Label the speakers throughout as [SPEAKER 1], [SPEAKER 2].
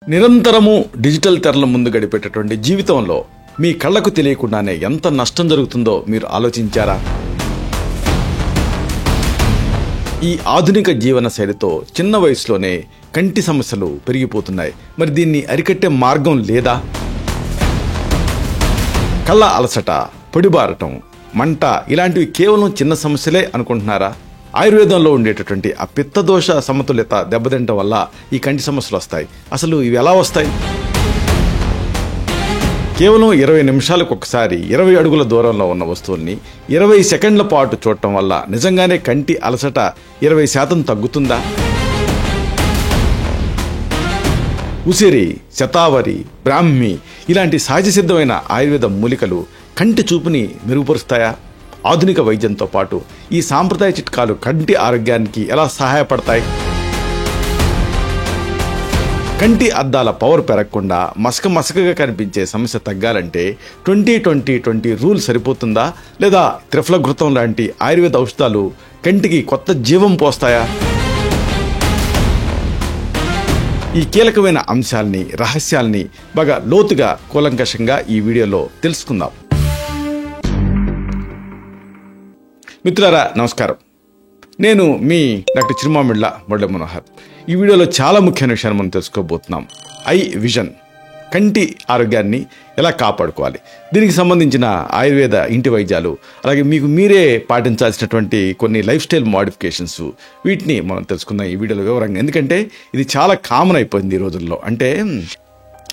[SPEAKER 1] నిరంతరము డిజిటల్ తెరల ముందు గడిపేటటువంటి జీవితంలో మీ కళ్ళకు తెలియకుండానే ఎంత నష్టం జరుగుతుందో మీరు ఆలోచించారా? ఈ ఆధునిక జీవన శైలితో చిన్న వయసులోనే కంటి సమస్యలు పెరిగిపోతున్నాయి. మరి దీన్ని అరికట్టే మార్గం లేదా? కళ్ళ అలసట, పొడిబారటం, మంట ఇలాంటివి కేవలం చిన్న సమస్యలే అనుకుంటున్నారా? ఆయుర్వేదంలో ఉండేటటువంటి ఆ పిత్తదోష సమతుల్యత దెబ్బతింటం వల్ల ఈ కంటి సమస్యలు వస్తాయి. అసలు ఇవి ఎలా వస్తాయి? కేవలం 20 నిమిషాలకు ఒకసారి 20 అడుగుల దూరంలో ఉన్న వస్తువుల్ని 20 సెకండ్ల పాటు చూడటం వల్ల నిజంగానే కంటి అలసట 20% తగ్గుతుందా? ఉసిరి, శతావరి, బ్రాహ్మి ఇలాంటి సహజ సిద్ధమైన ఆయుర్వేద మూలికలు కంటి చూపుని మెరుగుపరుస్తాయా? ఆధునిక వైద్యంతో పాటు ఈ సాంప్రదాయ చిట్కాలు కంటి ఆరోగ్యానికి ఎలా సహాయపడతాయి? కంటి అద్దాల పవర్ పెరగకుండా మసకగా కనిపించే సమస్య తగ్గాలంటే 20-20-20 రూల్ సరిపోతుందా? లేదా త్రిఫలఘృతం లాంటి ఆయుర్వేద ఔషధాలు కంటికి కొత్త జీవం పోస్తాయా? ఈ కీలకమైన అంశాల్ని, రహస్యాల్ని బాగా లోతుగా కూలంకషంగా ఈ వీడియోలో తెలుసుకుందాం. మిత్రులారా నమస్కారం. నేను మీ డాక్టర్ చిరుమామిళ్ళ మురళీ మనోహర్. ఈ వీడియోలో చాలా ముఖ్యమైన విషయాన్ని మనం తెలుసుకోబోతున్నాం. ఐ విజన్, కంటి ఆరోగ్యాన్ని ఎలా కాపాడుకోవాలి, దీనికి సంబంధించిన ఆయుర్వేద ఇంటి వైద్యాలు, అలాగే మీకు మీరే పాటించాల్సినటువంటి కొన్ని లైఫ్ స్టైల్ మోడిఫికేషన్స్, వీటిని మనం తెలుసుకుందాం ఈ వీడియోలో వివరంగా. ఎందుకంటే ఇది చాలా కామన్ అయిపోయింది ఈ రోజుల్లో. అంటే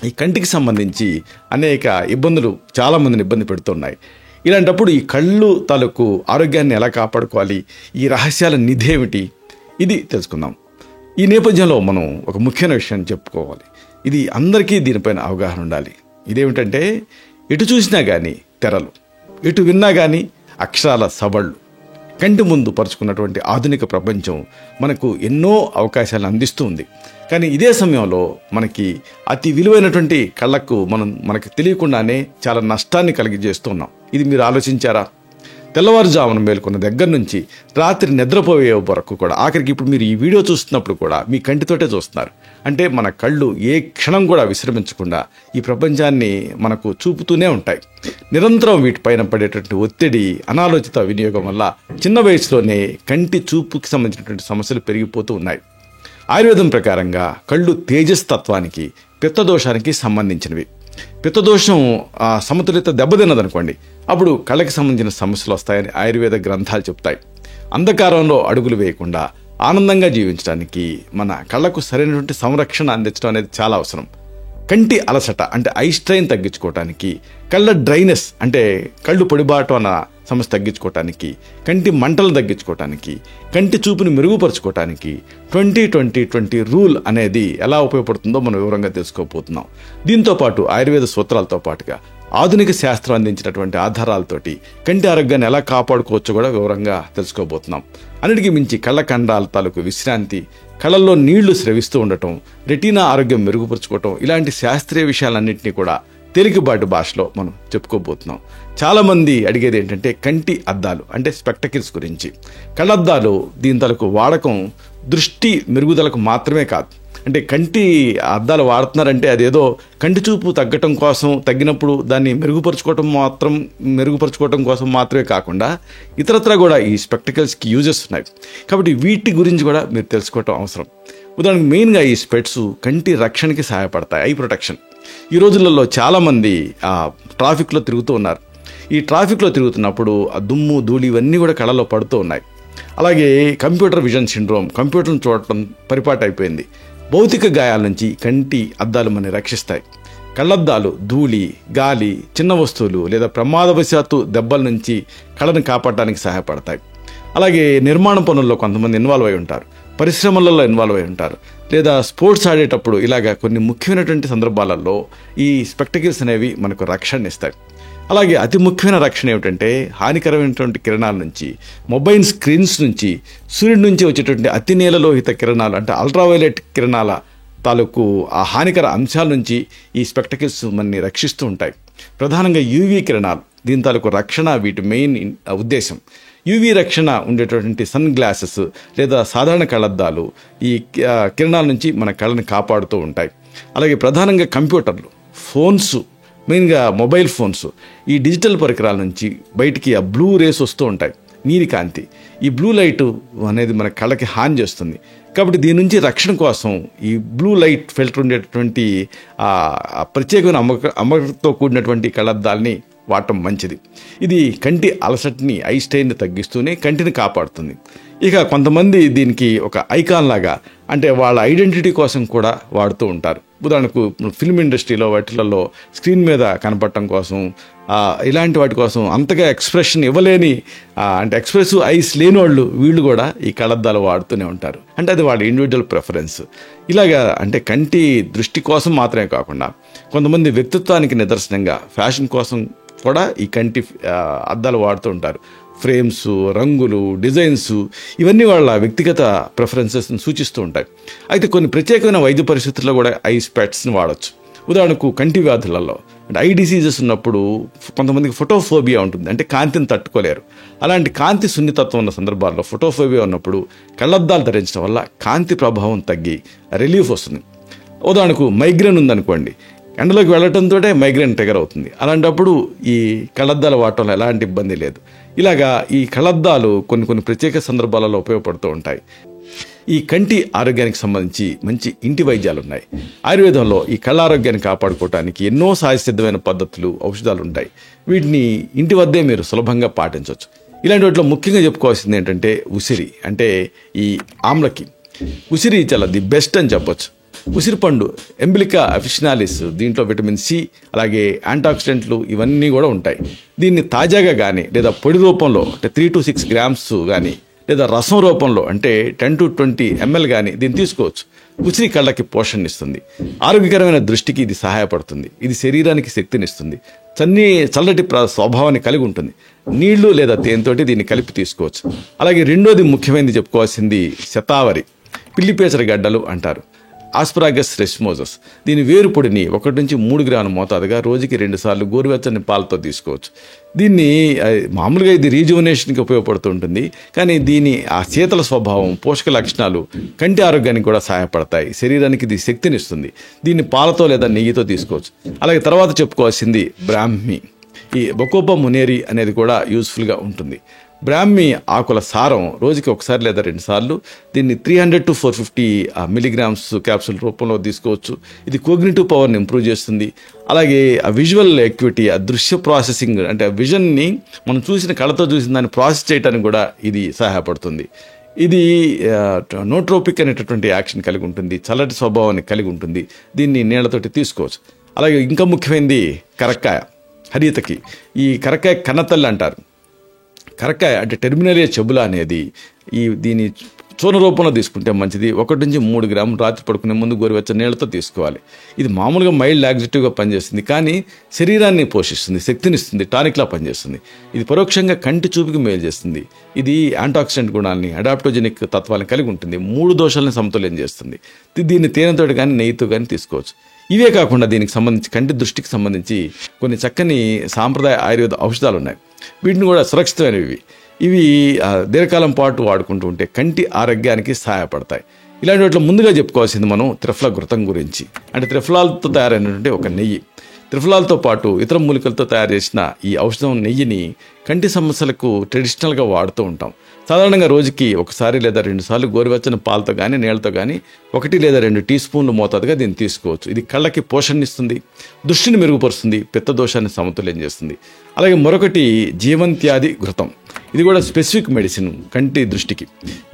[SPEAKER 1] ఈ కంటికి సంబంధించి అనేక ఇబ్బందులు చాలామందిని ఇబ్బంది పెడుతున్నాయి. ఇలాంటప్పుడు ఈ కళ్ళు తాలూకు ఆరోగ్యాన్ని ఎలా కాపాడుకోవాలి, ఈ రహస్యాల నిధి ఏమిటి, ఇది తెలుసుకుందాం. ఈ నేపథ్యంలో మనం ఒక ముఖ్యమైన విషయాన్ని చెప్పుకోవాలి. ఇది అందరికీ దీనిపైన అవగాహన ఉండాలి. ఇదేమిటంటే, ఎటు చూసినా కానీ తెరలు, ఎటు విన్నా కానీ అక్షరాల సవళ్ళు. కంటి ముందు పరుచుకున్నటువంటి ఆధునిక ప్రపంచం మనకు ఎన్నో అవకాశాలను అందిస్తూ ఉంది. కానీ ఇదే సమయంలో మనకి అతి విలువైనటువంటి కళ్ళకు మనకు తెలియకుండానే చాలా నష్టాన్ని కలిగజేస్తున్నాం. ఇది మీరు ఆలోచించారా? తెల్లవారుజామున మేలుకున్న దగ్గర నుంచి రాత్రి నిద్రపోయే వరకు కూడా, ఆఖరికి ఇప్పుడు మీరు ఈ వీడియో చూస్తున్నప్పుడు కూడా మీ కంటితోటే చూస్తున్నారు. అంటే మన కళ్ళు ఏ క్షణం కూడా విశ్రమించకుండా ఈ ప్రపంచాన్ని మనకు చూపుతూనే ఉంటాయి. నిరంతరం వీటిపైన పడేటటువంటి ఒత్తిడి, అనాలోచిత వినియోగం వల్ల చిన్న వయసులోనే కంటి చూపుకి సంబంధించినటువంటి సమస్యలు పెరిగిపోతూ ఉన్నాయి. ఆయుర్వేదం ప్రకారంగా కళ్ళు తేజస్తత్వానికి, పిత్తదోషానికి సంబంధించినవి. పిత్తదోషం సమతుల్యత దెబ్బతిన్నదనుకోండి, అప్పుడు కళ్ళకి సంబంధించిన సమస్యలు వస్తాయని ఆయుర్వేద గ్రంథాలు చెప్తాయి. అంధకారంలో అడుగులు వేయకుండా ఆనందంగా జీవించడానికి మన కళ్ళకు సరైనటువంటి సంరక్షణ అందించడం అనేది చాలా అవసరం. కంటి అలసట అంటే ఐ స్ట్రెయిన్ తగ్గించుకోవటానికి, కళ్ళ డ్రైనెస్ అంటే కళ్ళు పొడిబాటు అన్న సమస్య తగ్గించుకోవటానికి, కంటి మంటలు తగ్గించుకోవటానికి, కంటి చూపుని మెరుగుపరుచుకోవటానికి 20-20-20 రూల్ అనేది ఎలా ఉపయోగపడుతుందో మనం వివరంగా తెలుసుకోబోతున్నాం. దీంతోపాటు ఆయుర్వేద సూత్రాలతో పాటుగా ఆధునిక శాస్త్రం అందించినటువంటి ఆధారాలతోటి కంటి ఆరోగ్యాన్ని ఎలా కాపాడుకోవచ్చో కూడా వివరంగా తెలుసుకోబోతున్నాం. అన్నిటికీ మించి కళ్ళ కండాల తాలూకు విశ్రాంతి, కళ్ళల్లో నీళ్లు స్రవిస్తూ ఉండటం, రెటీనా ఆరోగ్యం మెరుగుపరుచుకోవటం, ఇలాంటి శాస్త్రీయ విషయాలన్నింటినీ కూడా తేలికబాటు భాషలో మనం చెప్పుకోబోతున్నాం. చాలామంది అడిగేది ఏంటంటే కంటి అద్దాలు అంటే స్పెక్టకిల్స్ గురించి. కళ్ళద్దాలు దీని తాలూకు వాడకం దృష్టి మెరుగుదలకు మాత్రమే కాదు. అంటే కంటి అద్దాలు వాడుతున్నారంటే అదేదో కంటి చూపు తగ్గినప్పుడు దాన్ని మెరుగుపరుచుకోవటం కోసం మాత్రమే కాకుండా ఇతరత్రా కూడా ఈ స్పెక్టకిల్స్కి యూజెస్ ఉన్నాయి. కాబట్టి వీటి గురించి కూడా మీరు తెలుసుకోవటం అవసరం. ఉదాహరణకు మెయిన్గా ఈ స్పెట్స్ కంటి రక్షణకి సహాయపడతాయి, ఐ ప్రొటెక్షన్. ఈ రోజులలో చాలామంది ట్రాఫిక్లో తిరుగుతూ ఉన్నారు. ఈ ట్రాఫిక్లో తిరుగుతున్నప్పుడు ఆ దుమ్ము, ధూళి ఇవన్నీ కూడా కళ్ళలో పడుతూ ఉన్నాయి. అలాగే కంప్యూటర్ విజన్ సిండ్రోమ్, కంప్యూటర్ను చూడటం పరిపాటు అయిపోయింది. భౌతిక గాయాల నుంచి కంటి అద్దాలు మనని రక్షిస్తాయి. కళ్ళద్దాలు ధూళి, గాలి, చిన్న వస్తువులు లేదా ప్రమాదవశాత్తు దెబ్బల నుంచి కళ్ళను కాపాడటానికి సహాయపడతాయి. అలాగే నిర్మాణ పనుల్లో కొంతమంది ఇన్వాల్వ్ అయి ఉంటారు, పరిశ్రమలలో ఇన్వాల్వ్ అయి ఉంటారు, లేదా స్పోర్ట్స్ ఆడేటప్పుడు ఇలాగా కొన్ని ముఖ్యమైనటువంటి సందర్భాలలో ఈ స్పెక్టకిల్స్ అనేవి మనకు రక్షణ ఇస్తాయి. అలాగే అతి ముఖ్యమైన రక్షణ ఏమిటంటే హానికరమైనటువంటి కిరణాల నుంచి, మొబైల్ స్క్రీన్స్ నుంచి, సూర్యుడి నుంచి వచ్చేటువంటి అతి నీలలోహిత కిరణాలు అంటే అల్ట్రావైలెట్ కిరణాల తాలూకు ఆ హానికర అంశాల నుంచి ఈ స్పెక్టకిల్స్ మనని రక్షిస్తూ ఉంటాయి. ప్రధానంగా యూవీ కిరణాలు దీని తాలూకు రక్షణ వీటి మెయిన్ ఉద్దేశం. యూవీ రక్షణ ఉండేటటువంటి సన్ గ్లాసెస్ లేదా సాధారణ కళ్ళద్దాలు ఈ కిరణాల నుంచి మన కళ్ళని కాపాడుతూ ఉంటాయి. అలాగే ప్రధానంగా కంప్యూటర్లు, ఫోన్స్, మెయిన్గా మొబైల్ ఫోన్స్, ఈ డిజిటల్ పరికరాల నుంచి బయటికి ఆ బ్లూ రేస్ వస్తూ ఉంటాయి, నీలి కాంతి. ఈ బ్లూ లైట్ అనేది మన కళ్ళకి హాని చేస్తుంది. కాబట్టి దీని నుంచి రక్షణ కోసం ఈ బ్లూ లైట్ ఫిల్టర్ ఉండేటటువంటి ప్రత్యేకమైన అమ్మకంతో కూడినటువంటి కళ్ళద్దాలని వాడటం మంచిది. ఇది కంటి అలసటని, ఐ స్ట్రెయిన్ని తగ్గిస్తూనే కంటిని కాపాడుతుంది. ఇక కొంతమంది దీనికి ఒక ఐకాన్ లాగా, అంటే వాళ్ళ ఐడెంటిటీ కోసం కూడా వాడుతూ ఉంటారు. ఉదాహరణకు ఫిల్మ్ ఇండస్ట్రీలో వాటిలలో స్క్రీన్ మీద కనపడటం కోసం, ఇలాంటి వాటి కోసం అంతగా ఎక్స్ప్రెషన్ ఇవ్వలేని, అంటే ఎక్స్ప్రెసివ్ ఐస్ లేని వాళ్ళు వీళ్ళు కూడా ఈ కళ్ళద్దాలు వాడుతూనే ఉంటారు. అంటే అది వాళ్ళ ఇండివిజువల్ ప్రిఫరెన్స్. ఇలాగా అంటే కంటి దృష్టి కోసం మాత్రమే కాకుండా కొంతమంది వ్యక్తిత్వానికి నిదర్శనంగా ఫ్యాషన్ కోసం కూడా ఈ కంటి అద్దాలు వాడుతూ ఉంటారు. ఫ్రేమ్స్, రంగులు, డిజైన్స్ ఇవన్నీ వాళ్ళ వ్యక్తిగత ప్రిఫరెన్సెస్ని సూచిస్తూ ఉంటాయి. అయితే కొన్ని ప్రత్యేకమైన వైద్య పరిస్థితుల్లో కూడా ఐ స్పెట్స్ని వాడచ్చు. ఉదాహరణకు కంటి వ్యాధులలో, అంటే ఐ డిసీజెస్ ఉన్నప్పుడు కొంతమందికి ఫోటోఫోబియా ఉంటుంది, అంటే కాంతిని తట్టుకోలేరు. అలాంటి కాంతి సున్నితత్వం ఉన్న సందర్భాల్లో, ఫోటోఫోబియా ఉన్నప్పుడు కళ్ళద్దాలు ధరించడం వల్ల కాంతి ప్రభావం తగ్గి రిలీఫ్ వస్తుంది. ఉదాహరణకు మైగ్రేన్ ఉందనుకోండి, ఎండలోకి వెళ్ళటంతో మైగ్రేన్ ట్రిగర్ అవుతుంది. అలాంటప్పుడు ఈ కళ్ళద్దాలు వాడటంలో ఎలాంటి ఇబ్బంది లేదు. ఇలాగా ఈ కళ్ళద్దాలు కొన్ని ప్రత్యేక సందర్భాలలో ఉపయోగపడుతూ ఉంటాయి. ఈ కంటి ఆరోగ్యానికి సంబంధించి మంచి ఇంటి వైద్యాలు ఉన్నాయి. ఆయుర్వేదంలో ఈ కళ్ళ ఆరోగ్యాన్ని కాపాడుకోవడానికి ఎన్నో సహజసిద్ధమైన పద్ధతులు, ఔషధాలు ఉంటాయి. వీటిని ఇంటి వద్దే మీరు సులభంగా పాటించవచ్చు. ఇలాంటి వాటిలో ముఖ్యంగా చెప్పుకోవాల్సింది ఏంటంటే ఉసిరి, అంటే ఈ ఆమ్లకి. ఉసిరి చాలా ది బెస్ట్ అని చెప్పొచ్చు. ఉసిరిపండు ఎంబిలికా అఫిషనాలిస్, దీంట్లో విటమిన్ సి, అలాగే యాంటాక్సిడెంట్లు ఇవన్నీ కూడా ఉంటాయి. దీన్ని తాజాగా కానీ లేదా పొడి రూపంలో అంటే 3 to 6 grams కానీ, లేదా రసం రూపంలో అంటే 10 to 20 ml కానీ దీన్ని తీసుకోవచ్చు. ఉసిరి కళ్ళకి పోషణ ఇస్తుంది. ఆరోగ్యకరమైన దృష్టికి ఇది సహాయపడుతుంది. ఇది శరీరానికి శక్తినిస్తుంది. చల్లటి స్వభావాన్ని కలిగి ఉంటుంది. నీళ్లు లేదా తేనెతోటి దీన్ని కలిపి తీసుకోవచ్చు. అలాగే రెండోది ముఖ్యమైనది చెప్పుకోవాల్సింది శతావరి, పిల్లిపేచర గడ్డలు అంటారు, ఆస్పరాగస్ రెస్మోసస్. దీని వేరు పొడిని 1 నుంచి 3 గ్రాముల మోతాదుగా రోజుకి 2 సార్లు గోరువెచ్చని పాలతో తీసుకోవచ్చు. దీన్ని మామూలుగా ఇది రీజువనేషన్కి ఉపయోగపడుతూ ఉంటుంది, కానీ దీని ఆ శీతల స్వభావం, పోషక లక్షణాలు కంటి ఆరోగ్యానికి కూడా సహాయపడతాయి. శరీరానికి ఇది శక్తినిస్తుంది. దీన్ని పాలతో లేదా నెయ్యితో తీసుకోవచ్చు. అలాగే తర్వాత చెప్పుకోవాల్సింది బ్రాహ్మి. ఈ బకోపా మునేరి అనేది కూడా యూస్ఫుల్గా ఉంటుంది. బ్రాహ్మి ఆకుల సారం రోజుకి 1 సారి లేదా 2 సార్లు దీన్ని 300 to 450 milligrams క్యాప్సూల్ రూపంలో తీసుకోవచ్చు. ఇది కోగ్నిటివ్ పవర్ని ఇంప్రూవ్ చేస్తుంది. అలాగే ఆ విజువల్ యాక్టివిటీ, ఆ దృశ్య ప్రాసెసింగ్, అంటే ఆ విజన్ని మనం చూసిన కళ్ళతో చూసిన దాన్ని ప్రాసెస్ చేయడానికి కూడా ఇది సహాయపడుతుంది. ఇది నోట్రోపిక్ అనేటటువంటి యాక్షన్ కలిగి ఉంటుంది, చల్లటి స్వభావాన్ని కలిగి ఉంటుంది. దీన్ని నీళ్లతోటి తీసుకోవచ్చు. అలాగే ఇంకా ముఖ్యమైనది కరక్కాయ, హరితకి. ఈ కరక్కాయ కన్నతల్లి అంటారు. కరక్కాయ అంటే టెర్మినలియా చెబులా అనేది దీని చూర్ణ రూపంలో తీసుకుంటే మంచిది. 1 నుంచి 3 గ్రాములు రాత్రి పడుకునే ముందు గోరువెచ్చని నీళ్లతో తీసుకోవాలి. ఇది మామూలుగా మైల్డ్ లాక్సిటివ్గా పనిచేస్తుంది, కానీ శరీరాన్ని పోషిస్తుంది, శక్తినిస్తుంది, టానిక్లా పనిచేస్తుంది. ఇది పరోక్షంగా కంటి చూపుకి మేలు చేస్తుంది. ఇది యాంటాక్సిడెంట్ గుణాలని, అడాప్టోజెనిక్ తత్వాన్ని కలిగి ఉంటుంది. 3 దోషాలను సమతుల్యం చేస్తుంది. దీన్ని తేనెతో కానీ నెయ్యితో కానీ తీసుకోవచ్చు. ఇవే కాకుండా దీనికి సంబంధించి కంటి దృష్టికి సంబంధించి కొన్ని చక్కని సాంప్రదాయ ఆయుర్వేద ఔషధాలు ఉన్నాయి. వీటిని కూడా సురక్షితమైనవి. ఇవి దీర్ఘకాలం పాటు వాడుకుంటూ ఉంటే కంటి ఆరోగ్యానికి సహాయపడతాయి. ఇలాంటి వాటిలో ముందుగా చెప్పుకోవాల్సింది మనం త్రిఫల ఘృతం గురించి. అంటే త్రిఫలాలతో తయారైనటువంటి ఒక నెయ్యి. త్రిఫలాలతో పాటు ఇతర మూలికలతో తయారు చేసిన ఈ ఔషధం నెయ్యిని కంటి సమస్యలకు ట్రెడిషనల్గా వాడుతూ ఉంటాం. సాధారణంగా రోజుకి 1 సారి లేదా 2 సార్లు గోరువెచ్చని పాలతో కానీ నీళ్ళతో కానీ 1 లేదా 2 టీ స్పూన్లు మోతాదుగా దీన్ని తీసుకోవచ్చు. ఇది కళ్ళకి పోషణనిస్తుంది, దృష్టిని మెరుగుపరుస్తుంది, పిత్త దోషాన్ని సమతుల్యం చేస్తుంది. అలాగే మరొకటి జీవంత్యాది ఘృతం. ఇది కూడా స్పెసిఫిక్ మెడిసిన్ కంటి దృష్టికి.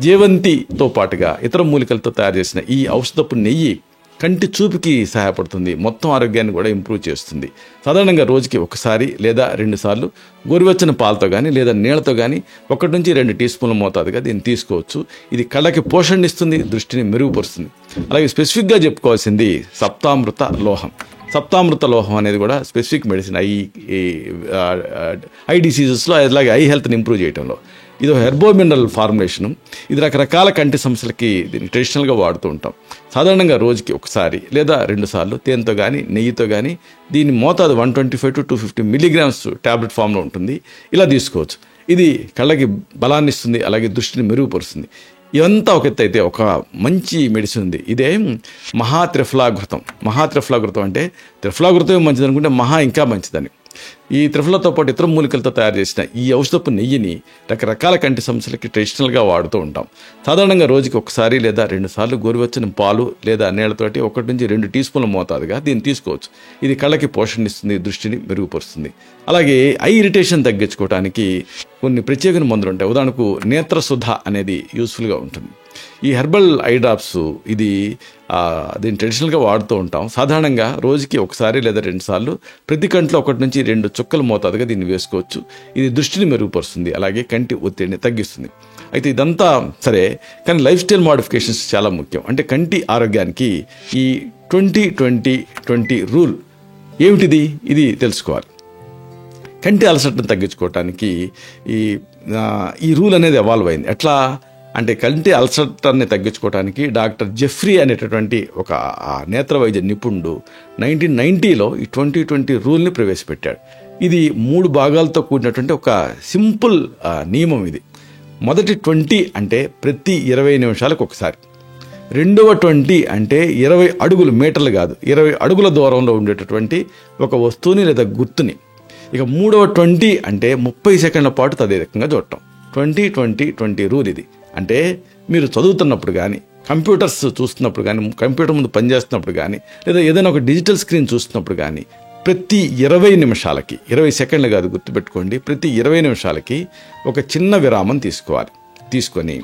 [SPEAKER 1] జీవంతితో పాటుగా ఇతర మూలికలతో తయారు చేసిన ఈ ఔషధపు నెయ్యి కంటి చూపుకి సహాయపడుతుంది, మొత్తం ఆరోగ్యాన్ని కూడా ఇంప్రూవ్ చేస్తుంది. సాధారణంగా రోజుకి 1 సారి లేదా 2 సార్లు గోరువెచ్చని పాలతో కానీ లేదా నీళ్లతో కానీ 1 నుంచి 2 టీ స్పూన్ల మోతాదుగా దీన్ని తీసుకోవచ్చు. ఇది కళ్ళకి పోషణనిస్తుంది, దృష్టిని మెరుగుపరుస్తుంది. అలాగే స్పెసిఫిక్గా చెప్పుకోవాల్సింది సప్తామృత లోహం. సప్తామృత లోహం అనేది కూడా స్పెసిఫిక్ మెడిసిన్ ఐ డిసీజెస్లో, అలాగే ఐ హెల్త్ని ఇంప్రూవ్ చేయడంలో. ఇది హెర్బో మినరల్ ఫార్ములేషను. ఇది రకరకాల కంటి సమస్యలకి దీన్ని ట్రెడిషనల్గా వాడుతూ ఉంటాం. సాధారణంగా రోజుకి 1 సారి లేదా 2 సార్లు తేనెతో కానీ నెయ్యితో కానీ దీని మోతాదు 125 to 250 milligrams ట్యాబ్లెట్ ఫామ్లో ఉంటుంది. ఇలా తీసుకోవచ్చు. ఇది కళ్ళకి బలాన్ని ఇస్తుంది, అలాగే దృష్టిని మెరుగుపరుస్తుంది. ఇవంతా ఒక ఎత్తు అయితే ఒక మంచి మెడిసిన్ ఉంది. ఇదే మహాత్రిఫలాఘృతం. మహాత్రిఫలాఘృతం అంటే త్రిఫలాఘృతం మంచిది అనుకుంటే మహా ఇంకా మంచిదని. ఈ త్రిఫలతో పాటు ఇతర మూలికలతో తయారు చేసిన ఈ ఔషధపు నెయ్యిని రకరకాల కంటి సమస్యలకి ట్రెడిషనల్గా వాడుతూ ఉంటాం. సాధారణంగా రోజుకి ఒకసారి లేదా 2 సార్లు గోరువెచ్చని పాలు లేదా నీళ్లతోటి 1 నుంచి 2 టీ స్పూన్ల మోతాదుగా దీన్ని తీసుకోవచ్చు. ఇది కళ్ళకి పోషణ ఇస్తుంది, దృష్టిని మెరుగుపరుస్తుంది. అలాగే ఐ ఇరిటేషన్ తగ్గించుకోవడానికి కొన్ని ప్రత్యేకమైన మందులు ఉంటాయి. ఉదాహరణకు నేత్రసుధ అనేది యూస్ఫుల్గా ఉంటుంది. ఈ హెర్బల్ ఐ డ్రాప్స్ ఇది దీన్ని ట్రెడిషనల్గా వాడుతూ ఉంటాం. సాధారణంగా రోజుకి ఒకసారి లేదా 2 సార్లు ప్రతి కంట్లో 1 నుంచి 2 చుక్కల మోతాదుగా దీన్ని వేసుకోవచ్చు. ఇది దృష్టిని మెరుగుపరుస్తుంది, అలాగే కంటి ఒత్తిడిని తగ్గిస్తుంది. అయితే ఇదంతా సరే, కానీ లైఫ్ స్టైల్ మోడిఫికేషన్స్ చాలా ముఖ్యం. అంటే కంటి ఆరోగ్యానికి ఈ 20-20-20 రూల్ ఏమిటిది, ఇది తెలుసుకోవాలి. కంటి అలసటను తగ్గించుకోవటానికి ఈ రూల్ అనేది ఎవాల్వ్ అయింది. ఎట్లా అంటే కంటి అల్సర్ని తగ్గించుకోవడానికి డాక్టర్ జెఫ్రీ అనేటటువంటి ఒక నేత్ర వైద్య నిపుణుడు 1990లో ఈ 20-20 రూల్ని ప్రవేశపెట్టాడు. ఇది 3 భాగాలతో కూడినటువంటి ఒక సింపుల్ నియమం. ఇది మొదటి 20 అంటే ప్రతి 20 నిమిషాలకు ఒకసారి. రెండవ 20 అంటే 20 అడుగులు, మీటర్లు కాదు, 20 అడుగుల దూరంలో ఉండేటటువంటి ఒక వస్తువుని లేదా గుర్తుని. ఇక మూడవ 20 అంటే 30 సెకండ్ల పాటు తదేకంగా చూడటం. 20-20-20 రూల్ ఇది. అంటే మీరు చదువుతున్నప్పుడు కానీ, కంప్యూటర్స్ చూస్తున్నప్పుడు కానీ, కంప్యూటర్ ముందు పనిచేస్తున్నప్పుడు కానీ, లేదా ఏదైనా ఒక డిజిటల్ స్క్రీన్ చూస్తున్నప్పుడు కానీ ప్రతి 20 నిమిషాలకి, 20 సెకండ్లు కాదు గుర్తుపెట్టుకోండి, ప్రతి 20 నిమిషాలకి ఒక చిన్న విరామం తీసుకోవాలి. తీసుకొని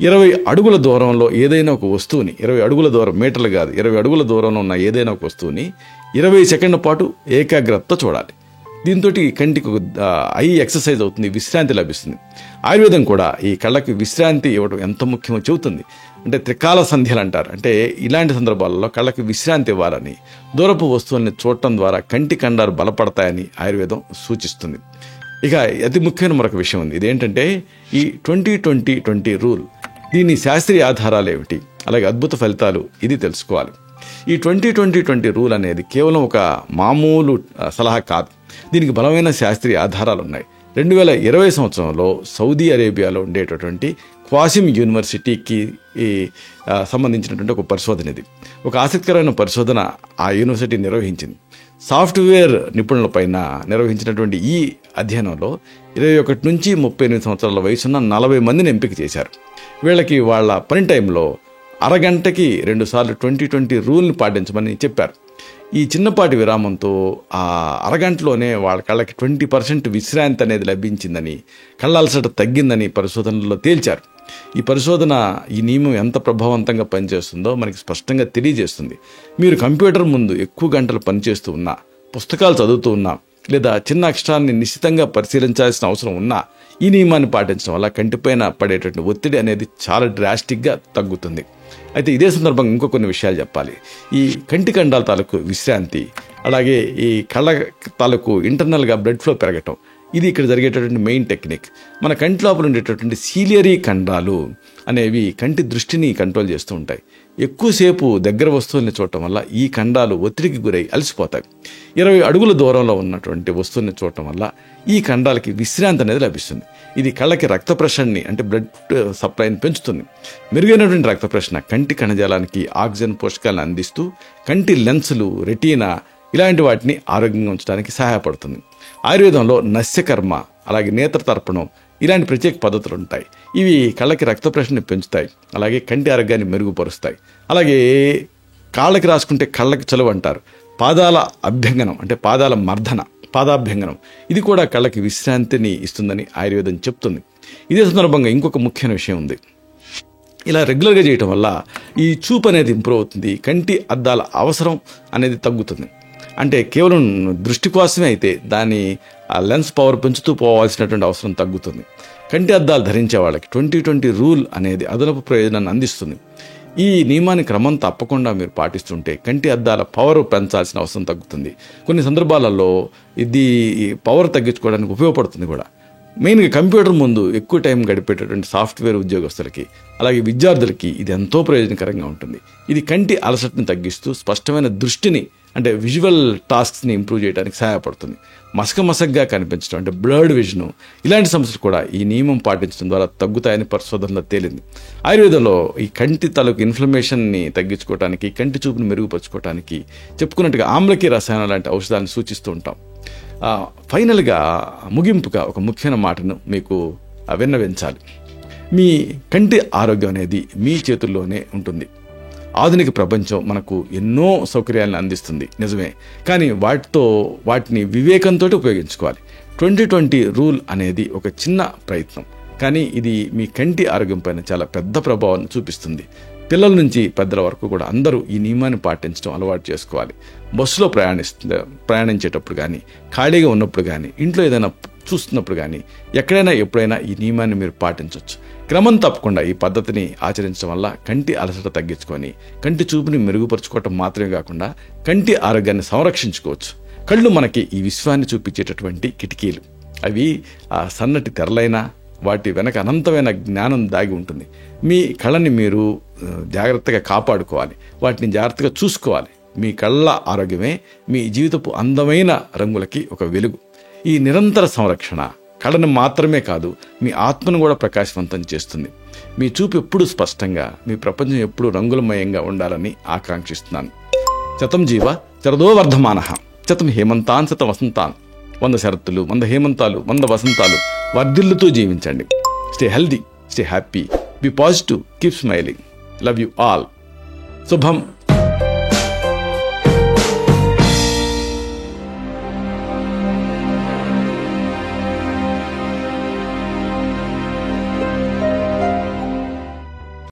[SPEAKER 1] 20 అడుగుల దూరంలో ఏదైనా ఒక వస్తువుని, 20 అడుగుల దూరం, మీటర్లు కాదు, 20 అడుగుల దూరంలో ఉన్న ఏదైనా ఒక వస్తువుని 20 సెకండ్ల పాటు ఏకాగ్రతతో చూడాలి. దీంతో కంటికి ఐ ఎక్సర్సైజ్ అవుతుంది, విశ్రాంతి లభిస్తుంది. ఆయుర్వేదం కూడా ఈ కళ్ళకి విశ్రాంతి ఇవ్వడం ఎంత ముఖ్యమో చెబుతుంది. అంటే త్రికాల సంధ్యలు అంటారు. అంటే ఇలాంటి సందర్భాలలో కళ్ళకి విశ్రాంతి ఇవ్వాలని, దూరపు వస్తువుల్ని చూడటం ద్వారా కంటి కండాలు బలపడతాయని ఆయుర్వేదం సూచిస్తుంది. ఇక అతి ముఖ్యమైన మరొక విషయం ఉంది. ఇదేంటంటే ఈ 20-20-20 రూల్. దీని శాస్త్రీయ ఆధారాలు ఏమిటి, అలాగే అద్భుత ఫలితాలు, ఇది తెలుసుకోవాలి. ఈ 20-20-20 రూల్ అనేది కేవలం ఒక మామూలు సలహా కాదు. దీనికి బలమైన శాస్త్రీయ ఆధారాలు ఉన్నాయి. 2020 సంవత్సరంలో సౌదీ అరేబియాలో ఉండేటటువంటి క్వాసిమ్ యూనివర్సిటీకి సంబంధించినటువంటి ఒక పరిశోధన ఇది. ఒక ఆసక్తికరమైన పరిశోధన ఆ యూనివర్సిటీ నిర్వహించింది. సాఫ్ట్వేర్ నిపుణులపైన నిర్వహించినటువంటి ఈ అధ్యయనంలో 21 నుంచి 38 సంవత్సరాల వయసున్న 40 మందిని ఎంపిక చేశారు. వీళ్ళకి వాళ్ళ పని టైంలో అరగంటకి 2 సార్లు 20-20 రూల్ని పాటించమని చెప్పారు. ఈ చిన్నపాటి విరామంతో ఆ అరగంటలోనే వాళ్ళ కళ్ళకి 20% విశ్రాంతి అనేది లభించిందని, కళ్ళ అలసట తగ్గిందని పరిశోధనలో తేల్చారు. ఈ పరిశోధన ఈ నియమం ఎంత ప్రభావవంతంగా పనిచేస్తుందో మనకి స్పష్టంగా తెలియజేస్తుంది. మీరు కంప్యూటర్ ముందు ఎక్కువ గంటలు పనిచేస్తూ ఉన్నా, పుస్తకాలు చదువుతూ ఉన్నా, లేదా చిన్న అక్షరాన్ని నిశ్చితంగా పరిశీలించాల్సిన అవసరం ఉన్నా ఈ నియమాన్ని పాటించడం వల్ల కంటిపైన పడేటటువంటి ఒత్తిడి అనేది చాలా డ్రాస్టిక్గా తగ్గుతుంది. అయితే ఇదే సందర్భంగా ఇంకో కొన్ని విషయాలు చెప్పాలి. ఈ కంటి కండాల తాలూకు విశ్రాంతి, అలాగే ఈ కళ్ళ తాలూకు ఇంటర్నల్గా బ్లడ్ ఫ్లో పెరగటం, ఇది ఇక్కడ జరిగేటటువంటి మెయిన్ టెక్నిక్. మన కంటి లోపల ఉండేటటువంటి సీలియరీ కండాలు అనేవి కంటి దృష్టిని కంట్రోల్ చేస్తూ ఉంటాయి. ఎక్కువసేపు దగ్గర వస్తువుల్ని చూడటం వల్ల ఈ కండాలు ఒత్తిడికి గురై అలసిపోతాయి. 20 అడుగుల దూరంలో ఉన్నటువంటి వస్తువుల్ని చూడటం వల్ల ఈ కండాలకి విశ్రాంతి అనేది లభిస్తుంది. ఇది కళ్ళకి రక్త ప్రసరణని, అంటే బ్లడ్ సప్లైని పెంచుతుంది. మెరుగైనటువంటి రక్త ప్రసరణ కంటి కణజాలానికి ఆక్సిజన్ పోషకాలను అందిస్తూ కంటి లెన్సులు, రెటీనా ఇలాంటి వాటిని ఆరోగ్యంగా ఉంచడానికి సహాయపడుతుంది. ఆయుర్వేదంలో నస్యకర్మ, అలాగే నేత్రతర్పణం ఇలాంటి ప్రత్యేక పద్ధతులు ఉంటాయి. ఇవి కళ్ళకి రక్త ప్రసరణని పెంచుతాయి, అలాగే కంటి ఆరోగ్యాన్ని మెరుగుపరుస్తాయి. అలాగే కాళ్ళకి రాసుకుంటే కళ్ళకి చలువ అంటారు. పాదాల అభ్యంగనం, అంటే పాదాల మర్దన, పాదాభ్యంగనం, ఇది కూడా కళ్ళకి విశ్రాంతిని ఇస్తుందని ఆయుర్వేదం చెప్తుంది. ఇదే సందర్భంగా ఇంకొక ముఖ్యమైన విషయం ఉంది. ఇలా రెగ్యులర్గా చేయటం వల్ల ఈ చూపు అనేది ఇంప్రూవ్ అవుతుంది, కంటి అద్దాల అవసరం అనేది తగ్గుతుంది. అంటే కేవలం దృష్టి కోసమే అయితే దాని లెన్స్ పవర్ పెంచుతూ పోవాల్సినటువంటి అవసరం తగ్గుతుంది. కంటి అద్దాలు ధరించే వాళ్ళకి 20-20 రూల్ అనేది అదనపు ప్రయోజనాన్ని అందిస్తుంది. ఈ నియమాన్ని క్రమం తప్పకుండా మీరు పాటిస్తుంటే కంటి అద్దాల పవర్ పెంచాల్సిన అవసరం తగ్గుతుంది. కొన్ని సందర్భాలలో ఇది పవర్ తగ్గించుకోవడానికి ఉపయోగపడుతుంది కూడా. మెయిన్గా కంప్యూటర్ ముందు ఎక్కువ టైం గడిపేటటువంటి సాఫ్ట్వేర్ ఉద్యోగస్తులకి, అలాగే విద్యార్థులకి ఇది ఎంతో ప్రయోజనకరంగా ఉంటుంది. ఇది కంటి అలసటని తగ్గిస్తూ స్పష్టమైన దృష్టిని అంటే విజువల్ టాస్క్స్ని ఇంప్రూవ్ చేయడానికి సహాయపడుతుంది. మసకగా కనిపించడం అంటే బ్లర్డ్ విజను, ఇలాంటి సమస్యలు కూడా ఈ నియమం పాటించడం ద్వారా తగ్గుతాయని పరిశోధనలో తేలింది. ఆయుర్వేదంలో ఈ కంటి తాలూకు ఇన్ఫ్లమేషన్ని తగ్గించుకోవడానికి, కంటి చూపును మెరుగుపరచుకోవడానికి చెప్పుకున్నట్టుగా ఆమ్లకి రసాయనం లాంటి ఔషధాలను సూచిస్తూ ఉంటాం. ఫైనల్గా ముగింపుగా ఒక ముఖ్యమైన మాటను మీకు విన్నవించాలి. మీ కంటి ఆరోగ్యం అనేది మీ చేతుల్లోనే ఉంటుంది. ఆధునిక ప్రపంచం మనకు ఎన్నో సౌకర్యాలను అందిస్తుంది నిజమే, కానీ వాటిని వివేకంతో ఉపయోగించుకోవాలి. 2020 రూల్ అనేది ఒక చిన్న ప్రయత్నం, కానీ ఇది మీ కంటి ఆరోగ్యం పైన చాలా పెద్ద ప్రభావాన్ని చూపిస్తుంది. పిల్లల నుంచి పెద్దల వరకు కూడా అందరూ ఈ నియమాన్ని పాటించడం అలవాటు చేసుకోవాలి. బస్సులో ప్రయాణించేటప్పుడు కానీ, ఖాళీగా ఉన్నప్పుడు కానీ, ఇంట్లో ఏదైనా చూస్తున్నప్పుడు కానీ, ఎక్కడైనా ఎప్పుడైనా ఈ నియమాన్ని మీరు పాటించవచ్చు. క్రమం తప్పకుండా ఈ పద్ధతిని ఆచరించడం వల్ల కంటి అలసట తగ్గించుకొని కంటి చూపుని మెరుగుపరుచుకోవటం మాత్రమే కాకుండా కంటి ఆరోగ్యాన్ని సంరక్షించుకోవచ్చు. కళ్ళు మనకి ఈ విశ్వాన్ని చూపించేటటువంటి కిటికీలు. అవి సన్నటి తెరలైనా వాటి వెనక అనంతమైన జ్ఞానం దాగి ఉంటుంది. మీ కళ్ళని మీరు జాగ్రత్తగా కాపాడుకోవాలి, వాటిని జాగ్రత్తగా చూసుకోవాలి. మీ కళ్ళ ఆరోగ్యమే మీ జీవితపు అందమైన రంగులకి ఒక వెలుగు. ఈ నిరంతర సంరక్షణ కళను మాత్రమే కాదు, మీ ఆత్మను కూడా ప్రకాశవంతం చేస్తుంది. మీ చూపు ఎప్పుడు స్పష్టంగా, మీ ప్రపంచం ఎప్పుడు రంగులమయంగా ఉండాలని ఆకాంక్షిస్తున్నాను. శతం జీవ శరదో వర్ధమానః, శతం హేమంతాన్ శత వసంతాన్. 100 శరత్తులు, 100 హేమంతాలు, 100 వసంతాలు వర్ధిల్లుతూ జీవించండి. Stay healthy, stay happy, be positive, keep smiling. Love you all. శుభం.